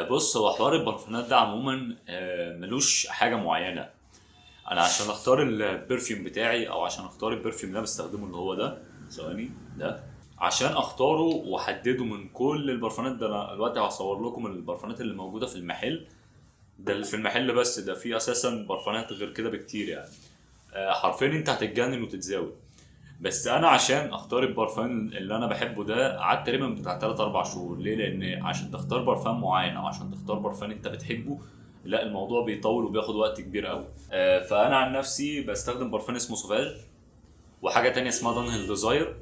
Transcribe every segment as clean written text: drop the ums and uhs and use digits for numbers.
بص، هو حوار البرفانات ده عموما ملوش حاجة معينة. انا عشان اختار البرفيوم بتاعي او عشان اختار البرفيوم اللي انا بستخدمه اللي هو ده، ثواني ده، عشان اختاره واحدده من كل البرفانات ده. انا دلوقتي هصور لكم البرفانات اللي موجودة في المحل ده، اللي في المحل بس ده في اساسا برفانات غير كده بكتير يعني. حرفيا انت هتتجنن وتتزاوي. بس انا عشان اختار البرفان اللي انا بحبه ده قعدت تقريبا بتاع 3 4 شهور. ليه؟ لان عشان تختار برفان معين او عشان تختار برفان انت بتحبه، لا الموضوع بيطول وبياخد وقت كبير قوي. فانا عن نفسي بستخدم برفان اسمه سوفاج، وحاجه تانية اسمها دان هيل ديزاير.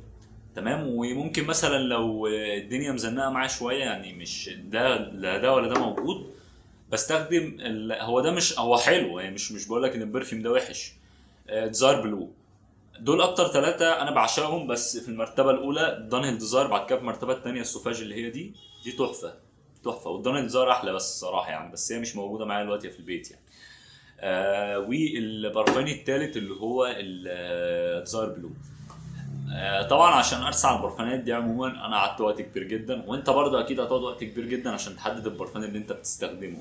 تمام. وممكن مثلا لو الدنيا مزنقه معايا شويه، يعني مش ده لا ده ولا ده موجود، بستخدم هو ده. مش هو حلو يعني، مش بقول لك ان البرفيوم ده وحش. ديزاير بلو. دول اكتر ثلاثة انا بعشقهم. بس في المرتبة الاولى دانهيل ديزاير، بعد كده في المرتبة الثانية السوفاج اللي هي دي تحفة. تحفة. والدانهيل ديزاير احلى بس الصراحة يعني، بس هي مش موجودة معايا دلوقتي في البيت يعني. والبرفاني الثالث اللي هو الديزاير بلو. طبعا عشان ارسى على البرفانات دي عموما انا قعدت وقت كبير جدا، وانت برضه اكيد هتقعد وقت كبير جدا عشان تحدد البرفان اللي انت بتستخدمه.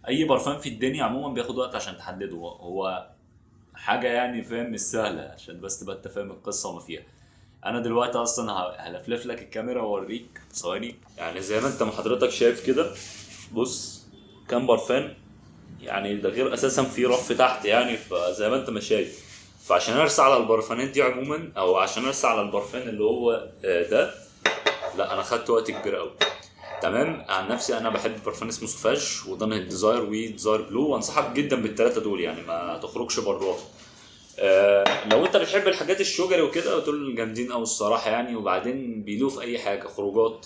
اي برفان في الدنيا عموما بياخد وقت عشان تحدده. هو حاجه يعني فاهم مش سهله، عشان بس تبقى انت فاهم القصه وما فيها. انا دلوقتي اصلا هلفلف لك الكاميرا واوريك ثواني. يعني زي ما انت ما حضرتك شايف كده، بص كام برفان. يعني ده غير اساسا في رف تحت يعني، فزي ما انت ما شايف. فعشان ارسى على البرفانات دي عموما، او عشان ارسى على البرفان اللي هو ده، لا انا خدت وقت كبير قوي. تمام. عن نفسي انا بحب برفان اسمه سوفاج ودانهيل ديزاير وديزاير بلو، وانصحك جدا بالثلاثه دول يعني ما تخرجش براهم. لو انت بتحب الحاجات الشجري وكده دول جامدين قوي الصراحه يعني. وبعدين بيلوا في اي حاجه، خروجات،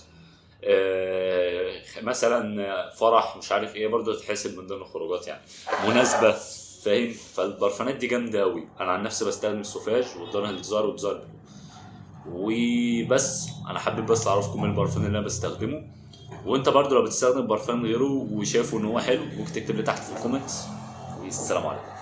مثلا فرح مش عارف ايه، برضه تتحسب من ضمن الخروجات يعني، مناسبه. فاهم؟ فالبرفانات دي جامده قوي. انا عن نفسي بستخدم السوفاج والدانهيل ديزاير وديزاير بلو وبس. انا حابب بس اعرفكم البرفان اللي انا بستخدمه. وانت برضه لو بتستخدم برفان غيره وشايفه ان هو حلو، ممكن تكتب لي تحت في الكومنتس. والسلام عليكم.